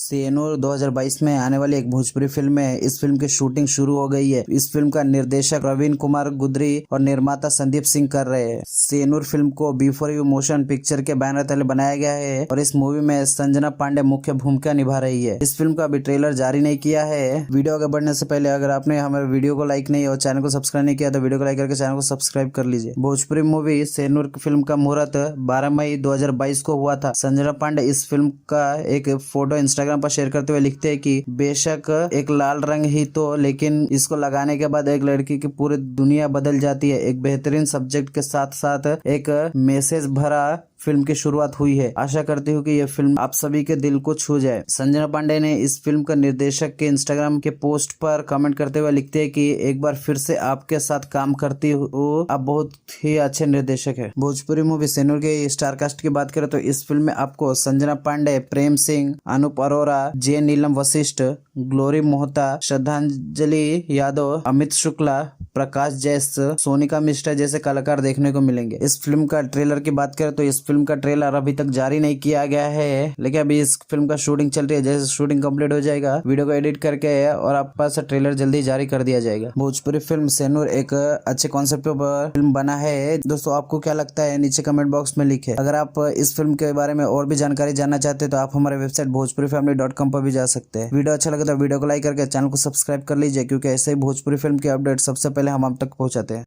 सेनूर 2022 में आने वाली एक भोजपुरी फिल्म है। इस फिल्म की शूटिंग शुरू हो गई है। इस फिल्म का निर्देशक प्रवीण कुमार गुदरी और निर्माता संदीप सिंह कर रहे हैं। सेनूर फिल्म को बिफोर यू मोशन पिक्चर के बैनर तले बनाया गया है और इस मूवी में संजना पांडे मुख्य भूमिका निभा रही है। इस फिल्म का अभी ट्रेलर जारी नहीं किया है। वीडियो आगे बढ़ने से पहले अगर आपने हमारे वीडियो को लाइक नहीं और चैनल को सब्सक्राइब नहीं किया तो वीडियो को लाइक करके चैनल को सब्सक्राइब कर लीजिए। भोजपुरी मूवी सेनूर फिल्म का मुहूर्त 12 मई 2022 को हुआ था। संजना पांडे इस फिल्म का एक फोटो इंस्टाग्राम पर शेयर करते हुए लिखते हैं कि बेशक एक लाल रंग ही तो, लेकिन इसको लगाने के बाद एक लड़की की पूरी दुनिया बदल जाती है। एक बेहतरीन सब्जेक्ट के साथ साथ एक मैसेज भरा फिल्म की शुरुआत हुई है। आशा करती हूँ कि यह फिल्म आप सभी के दिल को छू जाए। संजना पांडे ने इस फिल्म का निर्देशक के इंस्टाग्राम के पोस्ट पर कमेंट करते हुए लिखते हैं कि एक बार फिर से आपके साथ काम करती हूँ, आप बहुत ही अच्छे निर्देशक है। भोजपुरी मूवी सेनूर के स्टार कास्ट की बात करें तो इस फिल्म में आपको संजना पांडे, प्रेम सिंह, अनूप अरोरा, जे नीलम वशिष्ठ, ग्लोरी मोहता, श्रद्धांजलि यादव, अमित शुक्ला, प्रकाश जैस, सोनिका मिश्रा जैसे कलाकार देखने को मिलेंगे। इस फिल्म का ट्रेलर की बात करें तो इस फिल्म का ट्रेलर अभी तक जारी नहीं किया गया है, लेकिन अभी इस फिल्म का शूटिंग चल रही है। जैसे शूटिंग कंप्लीट हो जाएगा वीडियो को एडिट करके और आपके पास ट्रेलर जल्दी जारी कर दिया जाएगा। भोजपुरी फिल्म सेनूर एक अच्छे कॉन्सेप्ट पर फिल्म बना है। दोस्तों आपको क्या लगता है नीचे कमेंट बॉक्स में लिखे। अगर आप इस फिल्म के बारे में और भी जानकारी जानना चाहते हैं तो आप हमारे वेबसाइट bhojpurifamily.com पर भी जा सकते हैं। वीडियो अच्छा लगे तो वीडियो को लाइक करके चैनल को सब्सक्राइब कर लीजिए, क्योंकि ऐसे ही भोजपुरी फिल्म के अपडेट सबसे पहले हम आप तक पहुंचाते हैं।